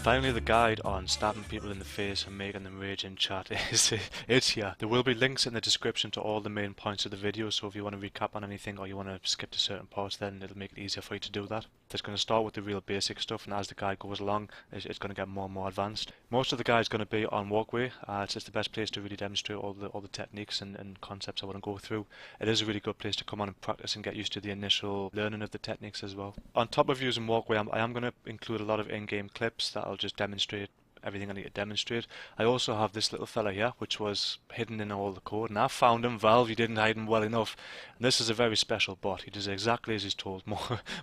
Finally, the guide on stabbing people in the face and making them rage in chat it's here. There will be links in the description to all the main points of the video, so if you want to recap on anything or you want to skip to certain parts, then it'll make it easier for you to do that. It's going to start with the real basic stuff, and as the guide goes along, it's going to get more and more advanced. Most of the guide is going to be on walkway. It's just the best place to really demonstrate all the techniques and concepts I want to go through. It is a really good place to come on and practice and get used to the initial learning of the techniques as well. On top of using walkway, I am going to include a lot of in-game clips that I'll just demonstrate everything I need to demonstrate. I also have this little fella here, which was hidden in all the code, and I found him. Valve, you didn't hide him well enough. And this is a very special bot. He does exactly as he's told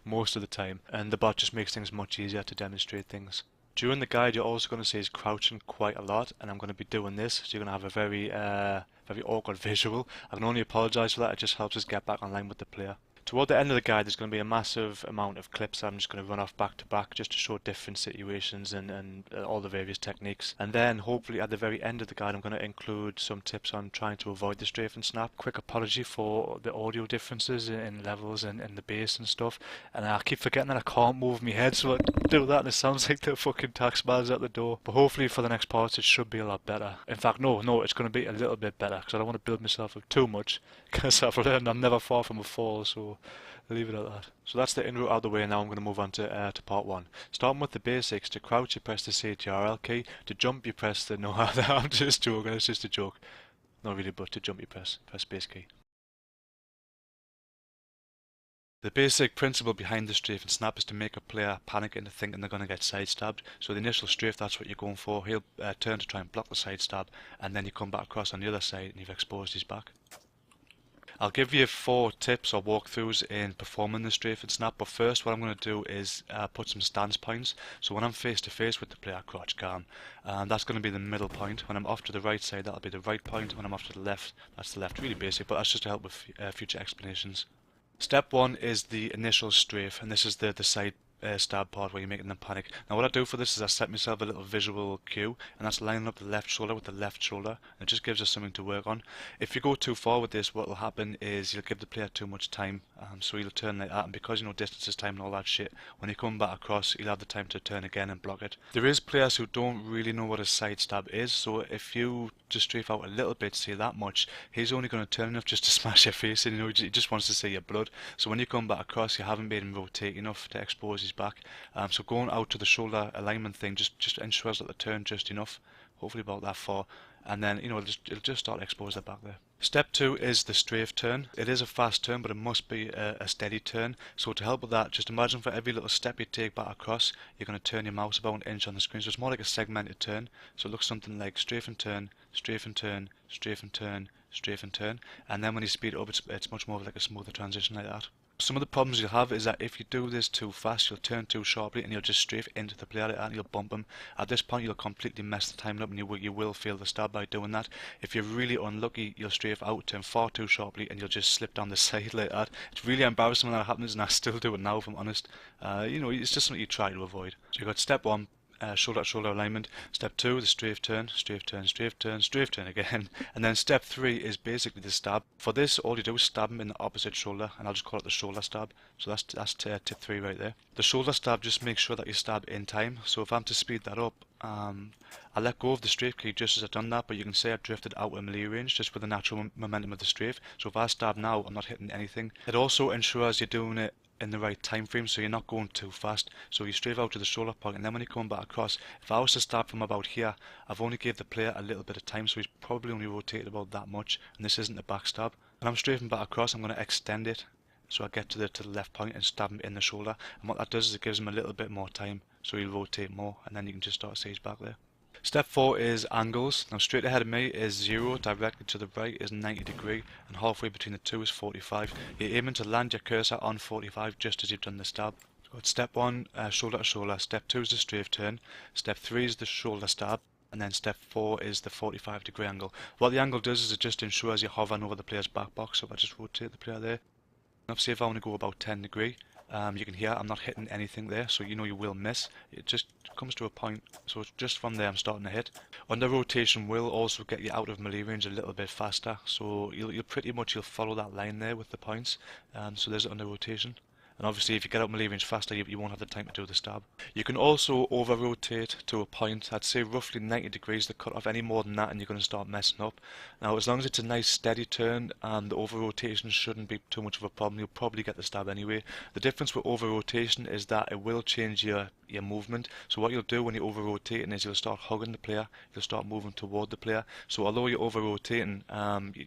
most of the time, and the bot just makes things much easier to demonstrate things. During the guide, you're also going to see he's crouching quite a lot, and I'm going to be doing this, so you're going to have a very awkward visual. I can only apologise for that. It just helps us get back online with the player. Toward the end of the guide, there's going to be a massive amount of clips I'm just going to run off back to back just to show different situations and all the various techniques. And then hopefully at the very end of the guide, I'm going to include some tips on trying to avoid the strafe and snap. Quick apology for the audio differences in levels and the bass and stuff. And I keep forgetting that I can't move my head, so I do that and it sounds like the fucking tax man's at the door. But hopefully for the next parts, it should be a lot better. In fact, no, it's going to be a little bit better because I don't want to build myself up too much because I've learned I'm never far from a fall, so leave it at that. So that's the intro out of the way. Now I'm going to move on to part one. Starting with the basics. To crouch, you press the CTRL key. To jump, you press the... No, I'm just joking. It's just a joke. Not really, but to jump, you press space key. The basic principle behind the strafe and snap is to make a player panic into thinking they're going to get side stabbed. So the initial strafe, that's what you're going for. He'll turn to try and block the side stab, and then you come back across on the other side and you've exposed his back. I'll give you 4 tips or walkthroughs in performing the strafe and snap, but first what I'm going to do is put some stance points. So when I'm face to face with the player, crouch calm, that's going to be the middle point. When I'm off to the right side, that'll be the right point. When I'm off to the left, that's the left. Really basic, but that's just to help with future explanations. Step 1 is the initial strafe, and this is the side stab part where you're making them panic. Now what I do for this is I set myself a little visual cue, and that's lining up the left shoulder with the left shoulder, and it just gives us something to work on. If you go too far with this, what will happen is you'll give the player too much time, so he'll turn like that, and because you know distance is time and all that shit, when you come back across, he'll have the time to turn again and block it. There is players who don't really know what a side stab is, so if you just strafe out a little bit, say that much, he's only going to turn enough just to smash your face in, you know, he just wants to see your blood. So when you come back across, you haven't made him rotate enough to expose his back. So going out to the shoulder alignment thing just ensures that they turn just enough, hopefully about that far, and then you know it'll just start to expose their back there. Step 2 is the strafe turn. It is a fast turn, but it must be a steady turn. So to help with that, just imagine for every little step you take back across, you're going to turn your mouse about an inch on the screen. So it's more like a segmented turn. So it looks something like strafe and turn, strafe and turn, strafe and turn, strafe and turn, and then when you speed it up, it's much more like a smoother transition like that. Some of the problems you'll have is that if you do this too fast, you'll turn too sharply and you'll just strafe into the player and you'll bump him. At this point, you'll completely mess the timing up and you will fail the stab by doing that. If you're really unlucky, you'll strafe out to him far too sharply and you'll just slip down the side like that. It's really embarrassing when that happens, and I still do it now if I'm honest. You know, it's just something you try to avoid. So you've got step 1. Shoulder to shoulder alignment. Step 2, the strafe turn, strafe turn, strafe turn, strafe turn again. And then step 3 is basically the stab. For this, all you do is stab him in the opposite shoulder, and I'll just call it the shoulder stab. So that's tip 3 right there. The shoulder stab just makes sure that you stab in time. So if I'm to speed that up, I let go of the strafe key just as I've done that, but you can say I've drifted out of melee range just with the natural momentum of the strafe. So if I stab now, I'm not hitting anything. It also ensures you're doing it in the right time frame, so you're not going too fast. So you strafe out to the shoulder point, and then when you come back across, if I was to stab from about here, I've only gave the player a little bit of time, so he's probably only rotated about that much, and this isn't a backstab. When I'm strafing back across, I'm going to extend it so I get to the left point and stab him in the shoulder, and what that does is it gives him a little bit more time, so he'll rotate more, and then you can just start to see his back there. Step 4 is angles. Now straight ahead of me is 0, directly to the right is 90 degree, and halfway between the two is 45. You're aiming to land your cursor on 45 just as you've done the stab. So it's step 1, shoulder to shoulder. Step 2 is the strafe turn. Step 3 is the shoulder stab. And then step 4 is the 45 degree angle. What the angle does is it just ensures you're hovering over the player's back box. So if I just rotate the player there, obviously if I want to go about 10 degree, you can hear I'm not hitting anything there, so you know you will miss. It just comes to a point, so just from there I'm starting to hit. Under rotation will also get you out of melee range a little bit faster, so you'll pretty much follow that line there with the points. So there's under rotation. And obviously if you get out melee range faster, you won't have the time to do the stab. You can also over rotate to a point, I'd say roughly 90 degrees to cut off. Any more than that and you're going to start messing up. Now as long as it's a nice steady turn and the over rotation shouldn't be too much of a problem, you'll probably get the stab anyway. The difference with over rotation is that it will change your movement. So what you'll do when you're over rotating is you'll start hugging the player, you'll start moving toward the player. So although you're over rotating,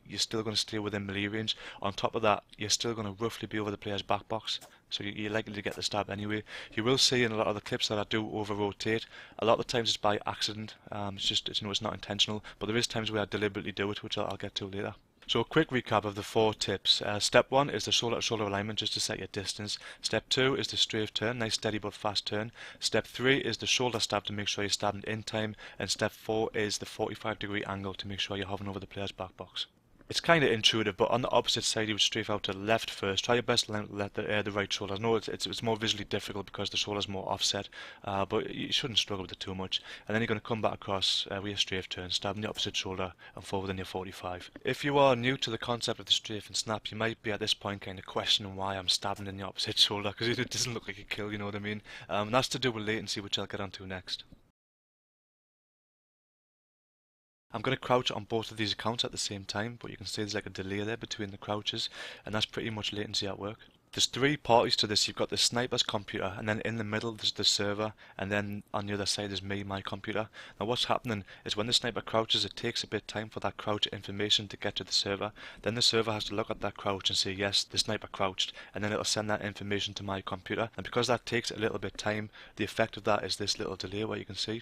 you're still going to stay within melee range. On top of that, you're still going to roughly be over the player's back box, so you're likely to get the stab anyway. You will see in a lot of the clips that I do over rotate. A lot of the times it's by accident. It's not intentional, but there is times where I deliberately do it, which I'll get to later. So a quick recap of the 4 tips. Step 1 is the shoulder to shoulder alignment, just to set your distance. Step 2 is the strafe turn, nice steady but fast turn. Step 3 is the shoulder stab to make sure you're stabbing in time. And step 4 is the 45-degree angle to make sure you're hovering over the player's back box. It's kind of intuitive, but on the opposite side you would strafe out to the left first. Try your best to let the right shoulder. I know it's more visually difficult because the shoulder's more offset, but you shouldn't struggle with it too much. And then you're going to come back across with your strafe turn, stabbing the opposite shoulder and forward in your 45. If you are new to the concept of the strafe and snap, you might be at this point kind of questioning why I'm stabbing in the opposite shoulder, because it doesn't look like a kill, you know what I mean? And that's to do with latency, which I'll get onto next. I'm going to crouch on both of these accounts at the same time, but you can see there's like a delay there between the crouches, and that's pretty much latency at work. There's 3 parties to this. You've got the sniper's computer, and then in the middle there's the server, and then on the other side there's my computer. Now what's happening is when the sniper crouches, it takes a bit of time for that crouch information to get to the server. Then the server has to look at that crouch and say yes, the sniper crouched, and then it'll send that information to my computer. And because that takes a little bit of time, the effect of that is this little delay where you can see.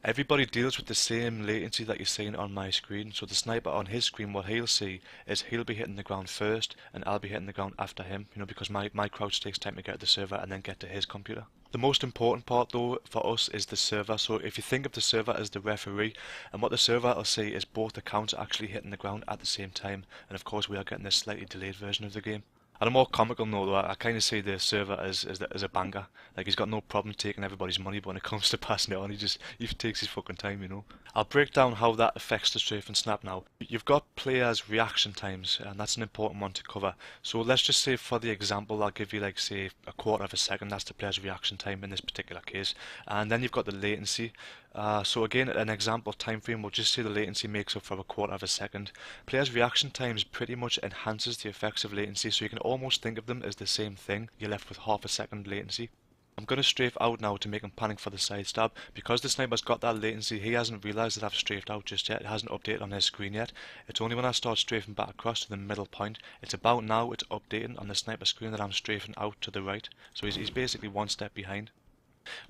Everybody deals with the same latency that you're seeing on my screen. So the sniper on his screen, what he'll see is he'll be hitting the ground first and I'll be hitting the ground after him, because my crouch takes time to get to the server and then get to his computer. The most important part though for us is the server. So if you think of the server as the referee, and what the server will see is both accounts actually hitting the ground at the same time, and of course we are getting this slightly delayed version of the game. On a more comical note though, I kind of see the server as a banker. Like, he's got no problem taking everybody's money, but when it comes to passing it on, he takes his fucking time. I'll break down how that affects the strafe and snap now. You've got players' reaction times, and that's an important one to cover. So let's just say for the example, I'll give you like say a quarter of a second. That's the player's reaction time in this particular case. And then you've got the latency. So again, an example time frame, we'll just say the latency makes up for a quarter of a second. Players' reaction times pretty much enhances the effects of latency, so you can almost think of them as the same thing. You're left with half a second latency. I'm going to strafe out now to make him panic for the side stab. Because the sniper's got that latency, he hasn't realised that I've strafed out just yet. It hasn't updated on his screen yet. It's only when I start strafing back across to the middle point, it's about now it's updating on the sniper screen that I'm strafing out to the right. So he's basically one step behind.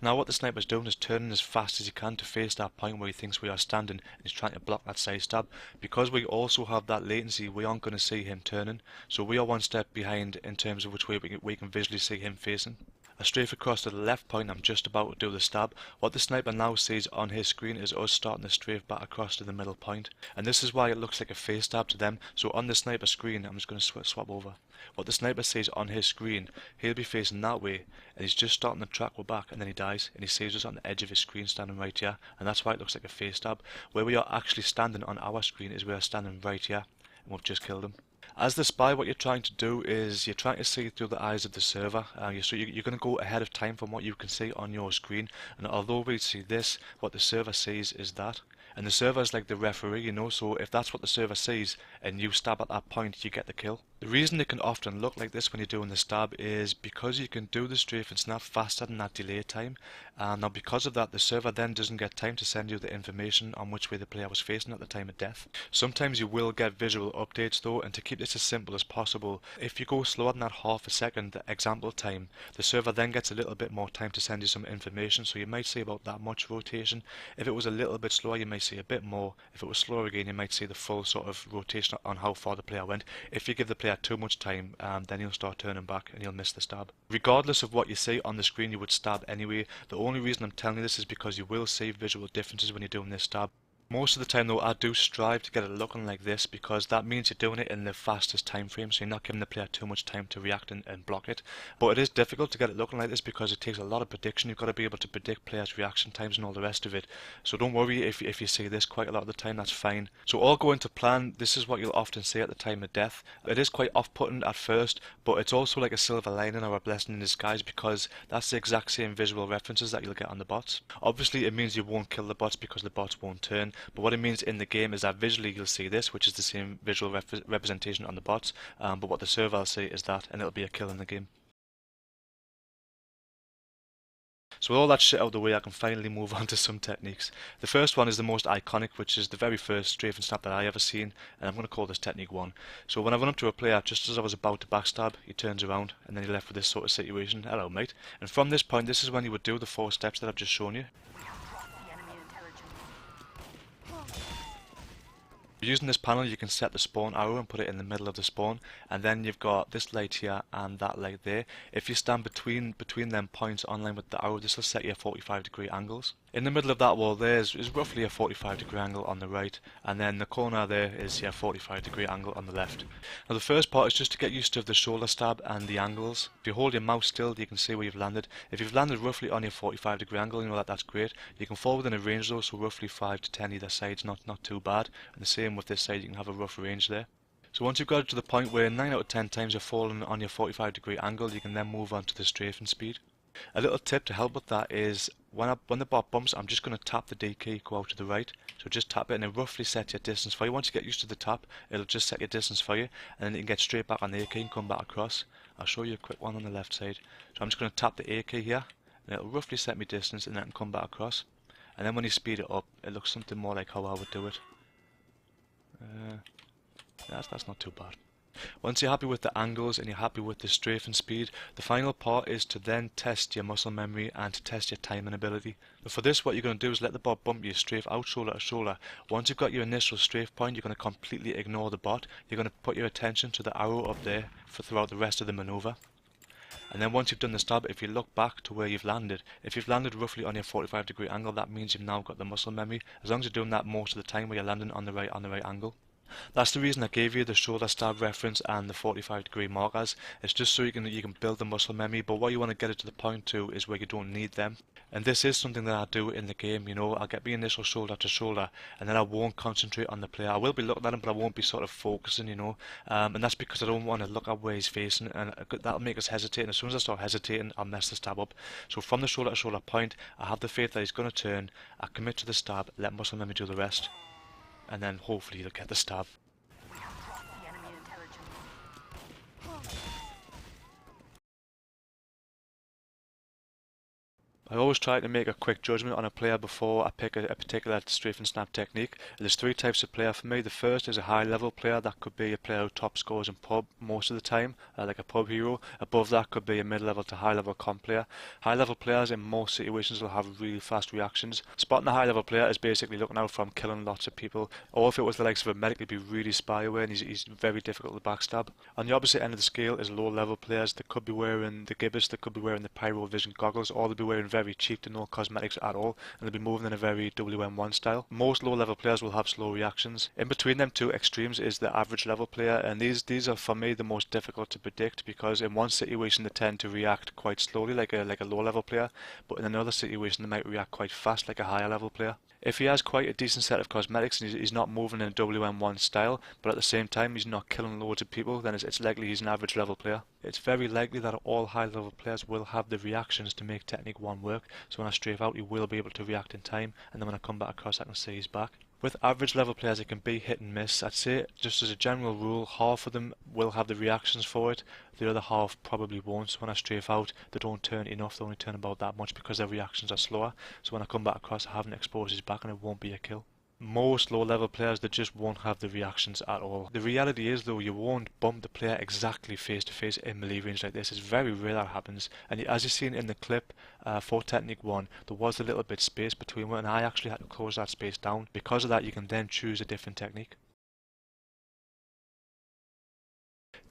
Now what the sniper's doing is turning as fast as he can to face that point where he thinks we are standing, and he's trying to block that side stab. Because we also have that latency, we aren't going to see him turning, so we are one step behind in terms of which way we can visually see him facing. I strafe across to the left point, I'm just about to do the stab. What the sniper now sees on his screen is us starting to strafe back across to the middle point. And this is why it looks like a face stab to them. So on the sniper screen, I'm just going to swap over. What the sniper sees on his screen, he'll be facing that way, and he's just starting to track we're back, and then he dies, and he sees us on the edge of his screen standing right here, and that's why it looks like a face stab. Where we are actually standing on our screen is we are standing right here, and we've just killed him. As the spy, what you're trying to do is you're trying to see through the eyes of the server. So you're going to go ahead of time from what you can see on your screen. And although we see this, what the server sees is that. And the server is like the referee, so if that's what the server sees and you stab at that point, you get the kill. The reason it can often look like this when you're doing the stab is because you can do the strafe and snap faster than that delay time. Now because of that, the server then doesn't get time to send you the information on which way the player was facing at the time of death. Sometimes you will get visual updates though, and to keep this as simple as possible, if you go slower than that half a second, the example time, the server then gets a little bit more time to send you some information, so you might see about that much rotation. If it was a little bit slower, you might see a bit more. If it was slower again, you might see the full sort of rotation on how far the player went. If you give the player too much time, then he'll start turning back and he'll miss the stab. Regardless of what you see on the screen, you would stab anyway. The only reason I'm telling you this is because you will see visual differences when you're doing this stab. Most of the time though, I do strive to get it looking like this because that means you're doing it in the fastest time frame, so you're not giving the player too much time to react and block it. But it is difficult to get it looking like this because it takes a lot of prediction. You've got to be able to predict players' reaction times and all the rest of it. So don't worry if you see this quite a lot of the time, that's fine. So all going to plan, this is what you'll often see at the time of death. It is quite off-putting at first, but it's also like a silver lining or a blessing in disguise because that's the exact same visual references that you'll get on the bots. Obviously it means you won't kill the bots because the bots won't turn, but what it means in the game is that visually you'll see this, which is the same visual representation on the bots, but what the server will see is that, and it'll be a kill in the game. So with all that shit out of the way, I can finally move on to some techniques. The first one is the most iconic, which is the very first strafe and snap that I ever seen, and I'm going to call this technique 1. So when I run up to a player, just as I was about to backstab, he turns around, and then you're left with this sort of situation. Hello mate. And from this point, this is when you would do the 4 steps that I've just shown you. Using this panel you can set the spawn arrow and put it in the middle of the spawn, and then you've got this light here and that light there. If you stand between them points online with the arrow, this will set you 45-degree angles. In the middle of that wall there is roughly a 45-degree angle on the right, and then the corner there is a 45-degree angle on the left. Now the first part is just to get used to the shoulder stab and the angles. If you hold your mouse still, you can see where you've landed. If you've landed roughly on your 45-degree angle, you know that's great. You can fall within a range though, so roughly 5 to 10 either side, not too bad. And the same with this side, you can have a rough range there. So once you've got it to the point where 9 out of 10 times you're falling on your 45-degree angle, you can then move on to the strafing speed. A little tip to help with that is when the bot bumps, I'm just going to tap the D key, go out to the right. So just tap it and it roughly sets your distance for you. Once you get used to the tap, it'll just set your distance for you, and then you can get straight back on the A key and come back across. I'll show you a quick one on the left side. So I'm just going to tap the A key here, and it'll roughly set me distance, and then I can come back across. And then when you speed it up, it looks something more like how I would do it. That's not too bad. Once you're happy with the angles and you're happy with the strafing speed, the final part is to then test your muscle memory and to test your timing ability. But for this, what you're going to do is let the bot bump you strafe out shoulder to shoulder. Once you've got your initial strafe point, you're going to completely ignore the bot. You're going to put your attention to the arrow up there throughout the rest of the maneuver. And then once you've done the stab, if you look back to where you've landed, if you've landed roughly on your 45-degree angle, that means you've now got the muscle memory, as long as you're doing that most of the time where you're landing on the right angle. That's the reason I gave you the shoulder stab reference and the 45-degree markers. It's just so you can build the muscle memory, but what you want to get it to the point to is where you don't need them. And this is something that I do in the game, you know, I'll get the initial shoulder to shoulder, and then I won't concentrate on the player. I will be looking at him, but I won't be sort of focusing, you know, and that's because I don't want to look at where he's facing, and that'll make us hesitate, and as soon as I start hesitating, I'll mess the stab up. So from the shoulder to shoulder point, I have the faith that he's going to turn, I commit to the stab, let muscle memory do the rest, and then hopefully he'll get the stab. I always try to make a quick judgment on a player before I pick a particular strafe and snap technique. There's 3 types of player for me. The first is a high level player. That could be a player who top scores in pub most of the time, like a pub hero. Above that could be a mid level to high level comp player. High level players in most situations will have really fast reactions. Spotting a high level player is basically looking out from killing lots of people, or if it was the likes of a medic, he'd be really spy away and he's very difficult to backstab. On the opposite end of the scale is low level players. They could be wearing the gibbous, they could be wearing the pyro vision goggles, or they'll be wearing very cheap to no cosmetics at all, and they'll be moving in a very WM1 style. Most low level players will have slow reactions. In between them 2 extremes is the average level player, and these are for me the most difficult to predict, because in one situation they tend to react quite slowly like a low level player, but in another situation they might react quite fast like a higher level player. If he has quite a decent set of cosmetics and he's not moving in a WM1 style, but at the same time he's not killing loads of people, then it's likely he's an average level player. It's very likely that all high level players will have the reactions to make technique 1 work, so when I strafe out he will be able to react in time, and then when I come back across I can see he's back. With average level players it can be hit and miss. I'd say just as a general rule, half of them will have the reactions for it, the other half probably won't. So when I strafe out they don't turn enough, they only turn about that much because their reactions are slower, so when I come back across I haven't exposed his back and it won't be a kill. Most low level players, they just won't have the reactions at all. The reality is though, you won't bump the player exactly face to face in melee range like this. It's very rare that happens, and as you've seen in the clip for technique 1, there was a little bit space between them and I actually had to close that space down. Because of that you can then choose a different technique.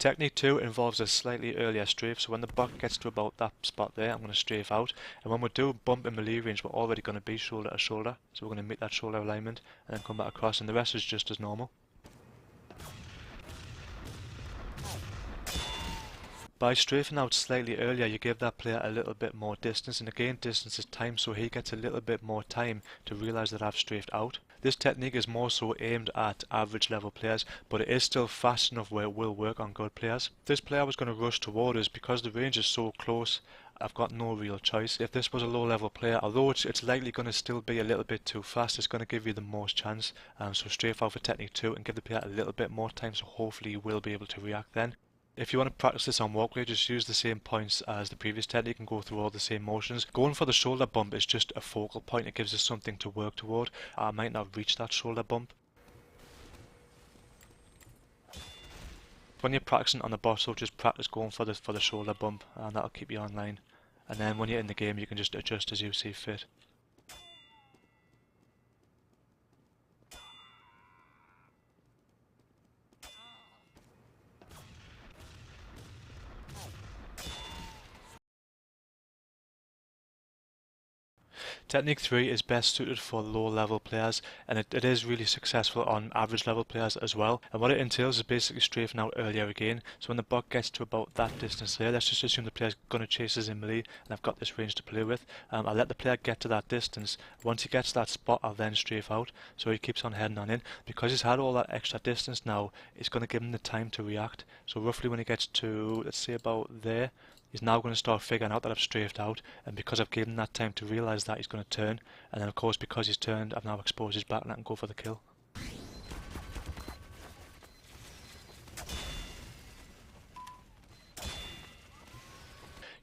Technique 2 involves a slightly earlier strafe, so when the bot gets to about that spot there, I'm going to strafe out, and when we do bump in melee range, we're already going to be shoulder to shoulder, so we're going to meet that shoulder alignment, and then come back across, and the rest is just as normal. By strafing out slightly earlier, you give that player a little bit more distance, and again distance is time, so he gets a little bit more time to realise that I've strafed out. This technique is more so aimed at average level players, but it is still fast enough where it will work on good players. If this player was going to rush toward us, because the range is so close, I've got no real choice. If this was a low level player, although it's likely going to still be a little bit too fast, it's going to give you the most chance. So strafe out for technique 2 and give the player a little bit more time, so hopefully you will be able to react then. If you want to practice this on walkway, just use the same points as the previous technique and go through all the same motions. Going for the shoulder bump is just a focal point, it gives us something to work toward. I might not reach that shoulder bump. When you're practicing on the boss, so just practice going for the shoulder bump, and that'll keep you online. And then when you're in the game, you can just adjust as you see fit. Technique 3 is best suited for low level players, and it is really successful on average level players as well. And what it entails is basically strafing out earlier again. So when the bot gets to about that distance there, let's just assume the player's going to chase us in melee, and I've got this range to play with. I'll let the player get to that distance. Once he gets to that spot, I'll then strafe out, so he keeps on heading on in. Because he's had all that extra distance now, it's going to give him the time to react. So roughly when he gets to, let's say about there, he's now going to start figuring out that I've strafed out, and because I've given him that time to realise that, he's going to turn, and then of course because he's turned, I've now exposed his back and I can go for the kill.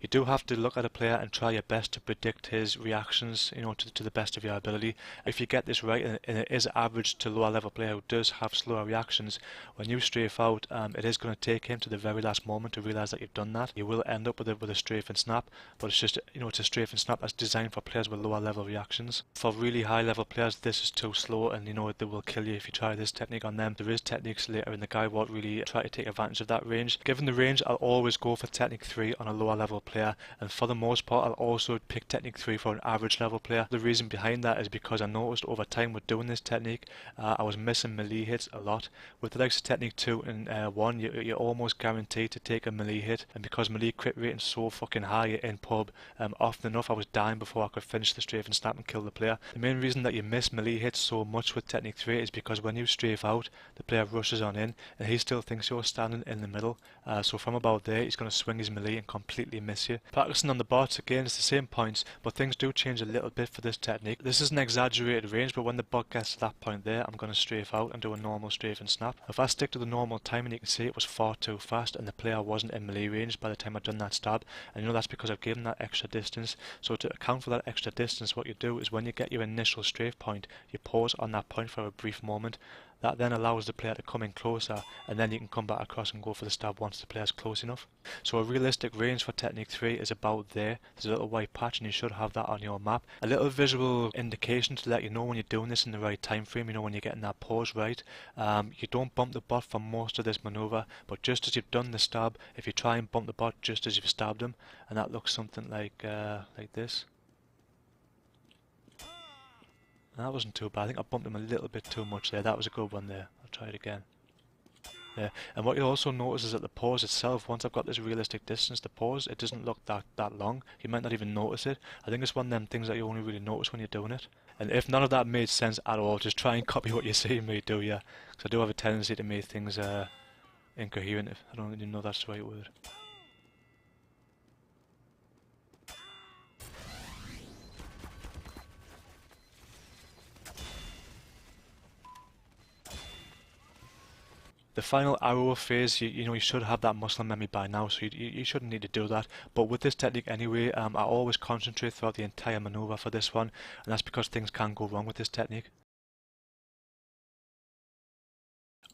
You do have to look at a player and try your best to predict his reactions, you know, to the best of your ability. If you get this right, and it is average to lower level player who does have slower reactions, when you strafe out, it is going to take him to the very last moment to realise that you've done that. You will end up with a strafe and snap, but it's just, you know, it's a strafe and snap that's designed for players with lower level reactions. For really high level players, this is too slow, and you know, they will kill you if you try this technique on them. There is techniques later in the guide what really try to take advantage of that range. Given the range, I'll always go for technique 3 on a lower level player, and for the most part I'll also pick technique 3 for an average level player. The reason behind that is because I noticed over time with doing this technique I was missing melee hits a lot. With the likes of technique 2 and 1 you're almost guaranteed to take a melee hit, and because melee crit rating is so fucking high in pub, often enough I was dying before I could finish the strafe and snap and kill the player. The main reason that you miss melee hits so much with technique 3 is because when you strafe out, the player rushes on in and he still thinks you're standing in the middle, so from about there he's going to swing his melee and completely miss you. Practicing on the bots, again, it's the same points, but things do change a little bit for this technique. This is an exaggerated range, but when the bot gets to that point there, I'm going to strafe out and do a normal strafe and snap. If I stick to the normal timing, you can see it was far too fast and the player wasn't in melee range by the time I'd done that stab, and you know that's because I've given that extra distance. So to account for that extra distance, what you do is when you get your initial strafe point, you pause on that point for a brief moment. That then allows the player to come in closer, and then you can come back across and go for the stab once the player's close enough. So a realistic range for technique 3 is about there. There's a little white patch and you should have that on your map. A little visual indication to let you know when you're doing this in the right time frame, you know when you're getting that pause right. You don't bump the bot for most of this maneuver, but just as you've done the stab, if you try and bump the bot just as you've stabbed him, and that looks something like this. That wasn't too bad. I think I bumped him a little bit too much there. That was a good one there. I'll try it again. Yeah, and what you'll also notice is that the pause itself, once I've got this realistic distance, the pause, it doesn't look that long. You might not even notice it. I think it's one of them things that you only really notice when you're doing it. And if none of that made sense at all, just try and copy what you see me do, yeah. Because I do have a tendency to make things incoherent, if I don't even know that's the right word. The final arrow phase, you know, you should have that muscle memory by now, so you shouldn't need to do that. But with this technique anyway, I always concentrate throughout the entire maneuver for this one, and that's because things can go wrong with this technique.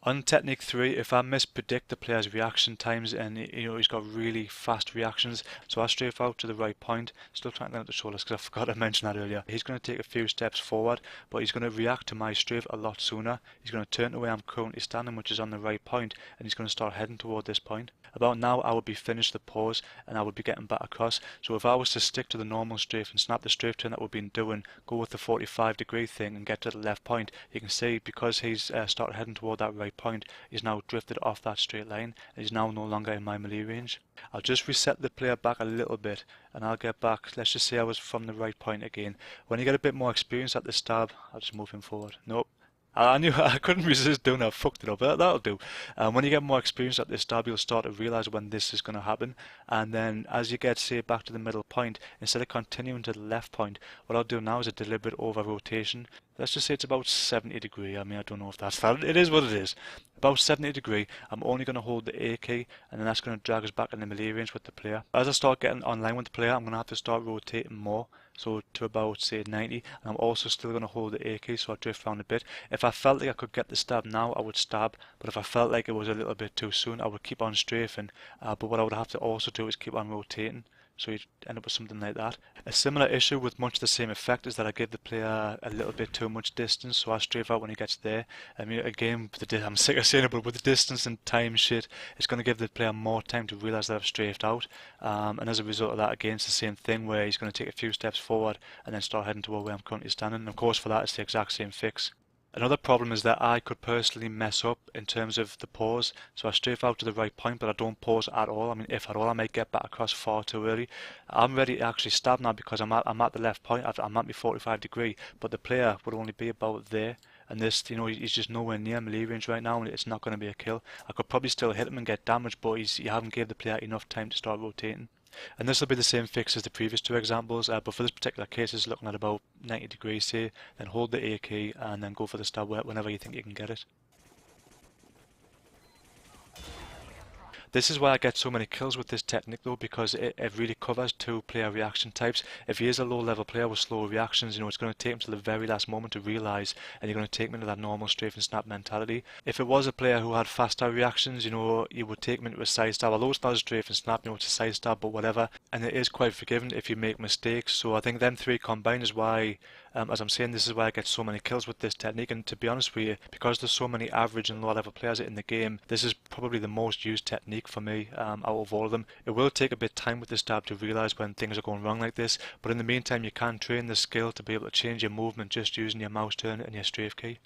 On technique 3, if I mispredict the player's reaction times and he's got really fast reactions, so I strafe out to the right point, still trying to land at the shoulders because I forgot to mention that earlier. He's going to take a few steps forward, but he's going to react to my strafe a lot sooner. He's going to turn to where I'm currently standing, which is on the right point, and he's going to start heading toward this point. About now, I would be finished the pause and I would be getting back across. So if I was to stick to the normal strafe and snap the strafe turn that we've been doing, go with the 45-degree thing and get to the left point, you can see because he's started heading toward that right point, he's now drifted off that straight line and he's now no longer in my melee range. I'll just reset the player back a little bit and I'll get back. Let's just say I was from the right point again. When you get a bit more experience at the stab, I'll just move him forward. Nope. I knew I couldn't resist doing that. I fucked it up. That'll do. When you get more experience at this stab, you'll start to realize when this is going to happen. And then as you get, say, back to the middle point, instead of continuing to the left point, what I'll do now is a deliberate over rotation. Let's just say it's about 70 degree. I mean, I don't know if that's that. It is what it is. About 70 degree, I'm only going to hold the A key, and then that's going to drag us back in the melee range with the player. As I start getting online with the player, I'm going to have to start rotating more. So to about, say, 90, and I'm also still going to hold the A key, so I drift around a bit. If I felt like I could get the stab now, I would stab, but if I felt like it was a little bit too soon, I would keep on strafing. But what I would have to also do is keep on rotating, so you'd end up with something like that. A similar issue with much the same effect is that I give the player a little bit too much distance, so I strafe out when he gets there. I mean, again, I'm sick of saying it, but with the distance and time shit, it's going to give the player more time to realise that I've strafed out. And as a result of that, again, it's the same thing where he's going to take a few steps forward and then start heading toward where I'm currently standing. And of course, for that, it's the exact same fix. Another problem is that I could personally mess up in terms of the pause, so I strafe out to the right point but I don't pause at all. I mean, if at all, I might get back across far too early. I'm ready to actually stab now because I'm at the left point, I'm at my 45 degree, but the player would only be about there. And this, he's just nowhere near melee range right now and it's not going to be a kill. I could probably still hit him and get damage, but you haven't gave the player enough time to start rotating. And this will be the same fix as the previous two examples, but for this particular case it's looking at about 90 degrees, say, then hold the A key and then go for the stab whenever you think you can get it. This is why I get so many kills with this technique though, because it really covers two player reaction types. If he is a low level player with slow reactions, it's going to take him to the very last moment to realise, and you're going to take him into that normal strafe and snap mentality. If it was a player who had faster reactions, you would take him into a side stab, although it's not a strafe and snap, it's a side stab, but whatever, and it is quite forgiving if you make mistakes. So I think them three combined is why, as I'm saying, this is why I get so many kills with this technique. And to be honest with you, because there's so many average and low level players in the game, this is probably the most used technique for me out of all of them. It will take a bit of time with this stab to realise when things are going wrong like this, but in the meantime you can train the skill to be able to change your movement just using your mouse turn and your strafe key.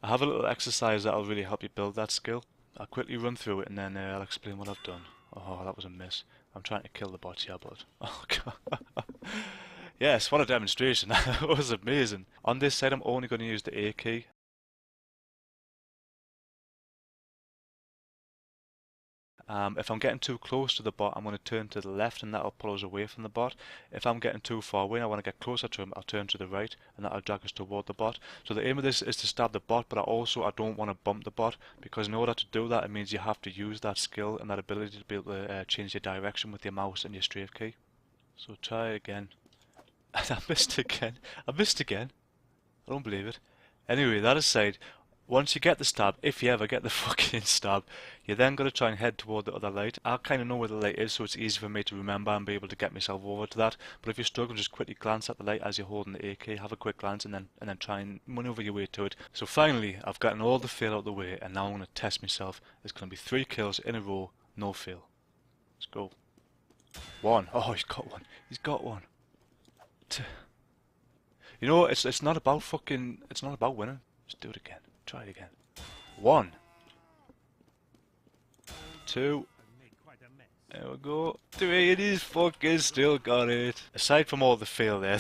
I have a little exercise that will really help you build that skill. I'll quickly run through it and then I'll explain what I've done. Oh, that was a miss. I'm trying to kill the bots here, but oh god. Yes, what a demonstration. That was amazing. On this side I'm only going to use the A key. If I'm getting too close to the bot, I'm going to turn to the left and that'll pull us away from the bot. If I'm getting too far away and I want to get closer to him, I'll turn to the right and that'll drag us toward the bot. So the aim of this is to stab the bot, but I don't want to bump the bot, because in order to do that, it means you have to use that skill and that ability to be able to change your direction with your mouse and your strafe key. So try again. And I missed again. I missed again. I don't believe it. Anyway, that aside, once you get the stab, if you ever get the fucking stab, you're then going to try and head toward the other light. I kind of know where the light is, so it's easy for me to remember and be able to get myself over to that. But if you struggle, just quickly glance at the light as you're holding the AK, have a quick glance and then try and maneuver your way to it. So finally, I've gotten all the fail out of the way, and now I'm going to test myself. There's going to be 3 kills in a row, no fail. Let's go. 1. Oh, he's got one. He's got one. 2. It's not about it's not about winning. Just do it again. Try it again. 1. 2. There we go. 3. And he's fucking still got it. Aside from all the fail there,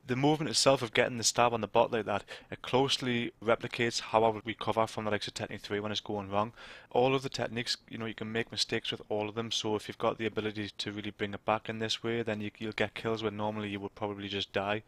the movement itself of getting the stab on the bot like that, it closely replicates how I would recover from the likes of Technique 3 when it's going wrong. All of the techniques, you can make mistakes with all of them, so if you've got the ability to really bring it back in this way, then you'll get kills where normally you would probably just die.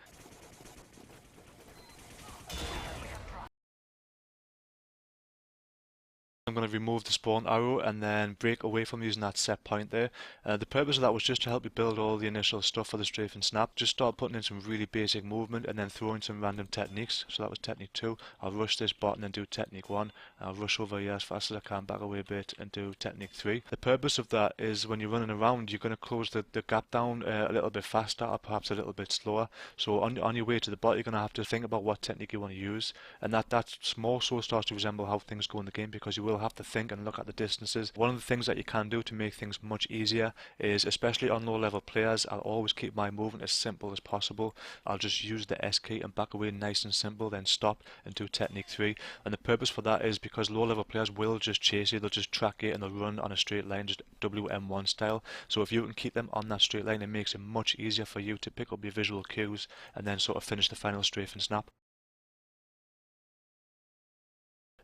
I'm going to remove the spawn arrow and then break away from using that set point there. The purpose of that was just to help you build all the initial stuff for the Strafe Snap. Just start putting in some really basic movement and then throwing some random techniques. So that was technique 2. I'll rush this bot and then do technique 1. I'll rush over here as fast as I can, back away a bit and do technique 3. The purpose of that is when you're running around, you're going to close the gap down a little bit faster or perhaps a little bit slower. So on your way to the bot, you're going to have to think about what technique you want to use, and that more so starts to resemble how things go in the game, because you will have to think and look at the distances. One of the things that you can do to make things much easier is, especially on low level players, I'll always keep my movement as simple as possible. I'll just use the S key and back away nice and simple, then stop and do technique 3. And the purpose for that is because low level players will just chase you, they'll just track you and they'll run on a straight line, just WM1 style. So if you can keep them on that straight line, it makes it much easier for you to pick up your visual cues and then sort of finish the final strafe and snap.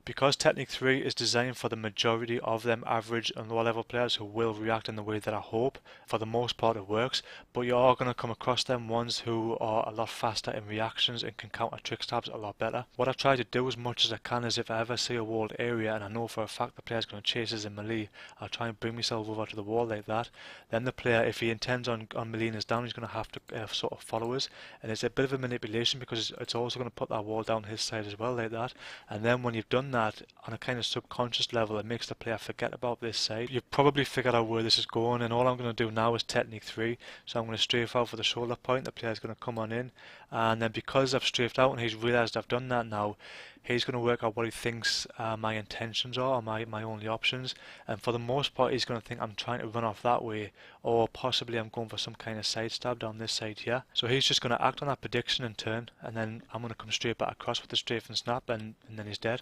Because Technique 3 is designed for the majority of them average and lower level players who will react in the way that I hope, for the most part it works, but you are going to come across them ones who are a lot faster in reactions and can counter trick stabs a lot better. What I try to do as much as I can is, if I ever see a walled area and I know for a fact the player's going to chase us in melee, I'll try and bring myself over to the wall like that. Then the player, if he intends on meleeing us down, he's going to have to sort of follow us, and it's a bit of a manipulation because it's also going to put that wall down his side as well like that. And then when you've done that on a kind of subconscious level, it makes the player forget about this side. You've probably figured out where this is going, and all I'm going to do now is technique 3. So I'm going to strafe out for the shoulder point. The player's going to come on in, and then because I've strafed out and he's realised I've done that now, he's going to work out what he thinks my intentions are, or my only options, and for the most part he's going to think I'm trying to run off that way, or possibly I'm going for some kind of side stab down this side here. So he's just going to act on that prediction and turn, and then I'm going to come straight back across with the strafe and snap, and then he's dead.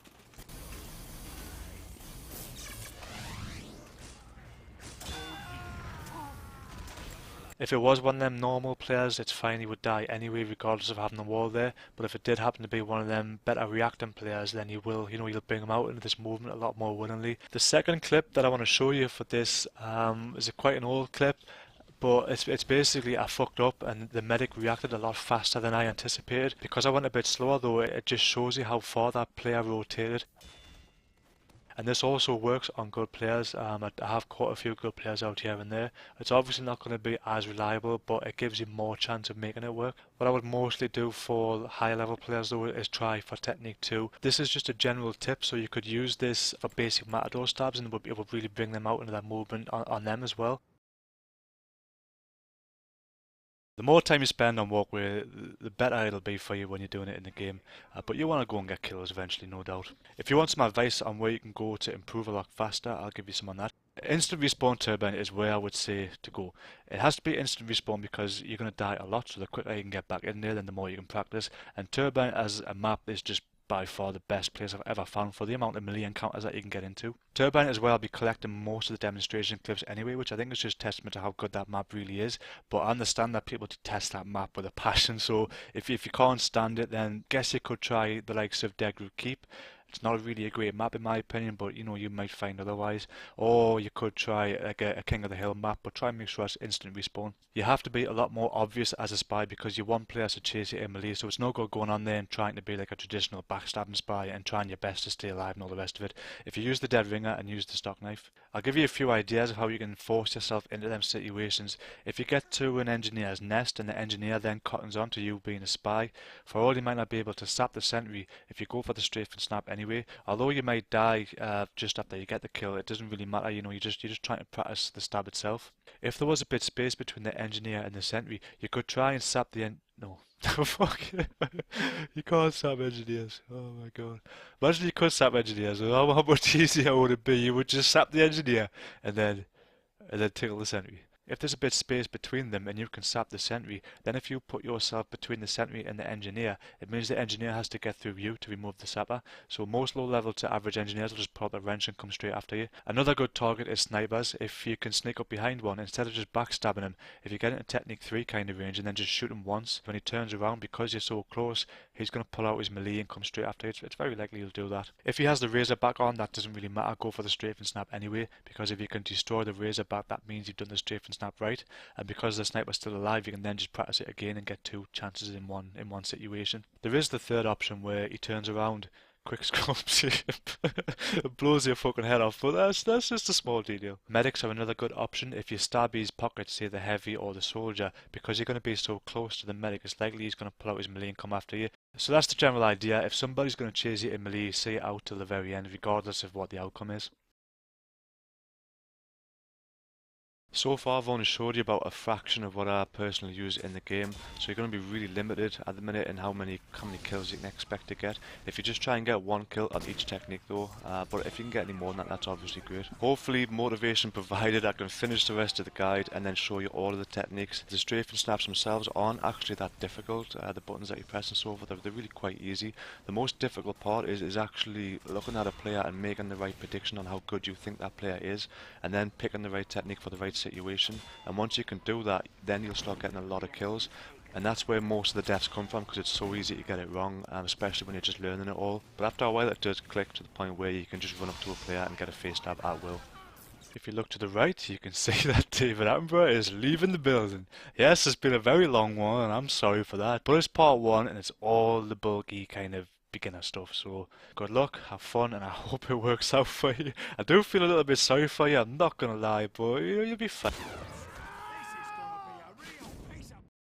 If it was one of them normal players, it's fine, he would die anyway regardless of having the wall there, but if it did happen to be one of them better reacting players, then he will, you'll bring him out into this movement a lot more willingly. The second clip that I want to show you for this is quite an old clip, but it's basically I fucked up and the medic reacted a lot faster than I anticipated. Because I went a bit slower though, it just shows you how far that player rotated. And this also works on good players. I have quite a few good players out here and there. It's obviously not going to be as reliable, but it gives you more chance of making it work. What I would mostly do for higher level players though is try for technique 2. This is just a general tip, so you could use this for basic matador stabs and it would really bring them out into that movement on them as well. The more time you spend on walkway, the better it'll be for you when you're doing it in the game, but you want to go and get kills eventually, no doubt. If you want some advice on where you can go to improve a lot faster, I'll give you some on that. Instant respawn turbine is where I would say to go. It has to be instant respawn because you're going to die a lot, so the quicker you can get back in there, then the more you can practice. And turbine as a map is just by far the best place I've ever found for the amount of melee encounters that you can get into. Turbine as well, I'll be collecting most of the demonstration clips anyway, which I think is just testament to how good that map really is. But I understand that people detest that map with a passion, so if you can't stand it, then guess you could try the likes of Dead Group Keep. It's not really a great map in my opinion, but you might find otherwise. Or you could try like a King of the Hill map, but try and make sure it's instant respawn. You have to be a lot more obvious as a spy because you want players to chase you in melee, so it's no good going on there and trying to be like a traditional backstabbing spy and trying your best to stay alive and all the rest of it. If you use the dead ringer and use the stock knife, I'll give you a few ideas of how you can force yourself into them situations. If you get to an engineer's nest and the engineer then cottons on to you being a spy, for all you might not be able to sap the sentry, if you go for the strafe and snap anyway, although you might die just after you get the kill, it doesn't really matter, you're just trying to practice the stab itself. If there was a bit of space between the engineer and the sentry, you could try and sap the no. Fuck. You can't sap engineers. Oh my god. Imagine you could sap engineers. How much easier would it be? You would just sap the engineer and then tickle the sentry. If there's a bit of space between them and you can sap the sentry, then if you put yourself between the sentry and the engineer, it means the engineer has to get through you to remove the sapper. So most low level to average engineers will just pull up a wrench and come straight after you. Another good target is snipers. If you can sneak up behind one, instead of just backstabbing him, if you get into technique 3 kind of range and then just shoot him once, when he turns around, because you're so close, he's going to pull out his melee and come straight after you. It's very likely he'll do that. If he has the razorback on, that doesn't really matter. Go for the strafe and snap anyway, because if you can destroy the razorback, that means you've done the strafe and snap right, and because the sniper's still alive, you can then just practice it again and get 2 chances in one situation. There is the third option where he turns around, quick scopes you. It blows your fucking head off, but that's just a small detail. Medics are another good option if you stab his pocket, say the heavy or the soldier, because you're going to be so close to the medic, it's likely he's going to pull out his melee and come after you. So that's the general idea. If somebody's going to chase you in melee, see it out till the very end, regardless of what the outcome is. So far I've only showed you about a fraction of what I personally use in the game, so you're going to be really limited at the minute in how many kills you can expect to get. If you just try and get one kill on each technique though, but if you can get any more than that, that's obviously great. Hopefully motivation provided, I can finish the rest of the guide and then show you all of the techniques. The strafe snaps themselves aren't actually that difficult, the buttons that you press and so forth, they're really quite easy. The most difficult part is actually looking at a player and making the right prediction on how good you think that player is, and then picking the right technique for the right situation. And once you can do that, then you'll start getting a lot of kills, and that's where most of the deaths come from, because it's so easy to get it wrong, especially when you're just learning it all. But after a while it does click to the point where you can just run up to a player and get a face stab at will. If you look to the right, you can see that David Attenborough is leaving the building. Yes, it's been a very long one, and I'm sorry for that, but it's part one, and it's all the bulky kind of beginner stuff, so good luck, have fun, and I hope it works out for you. I do feel a little bit sorry for you, I'm not gonna lie, but you'll be fine.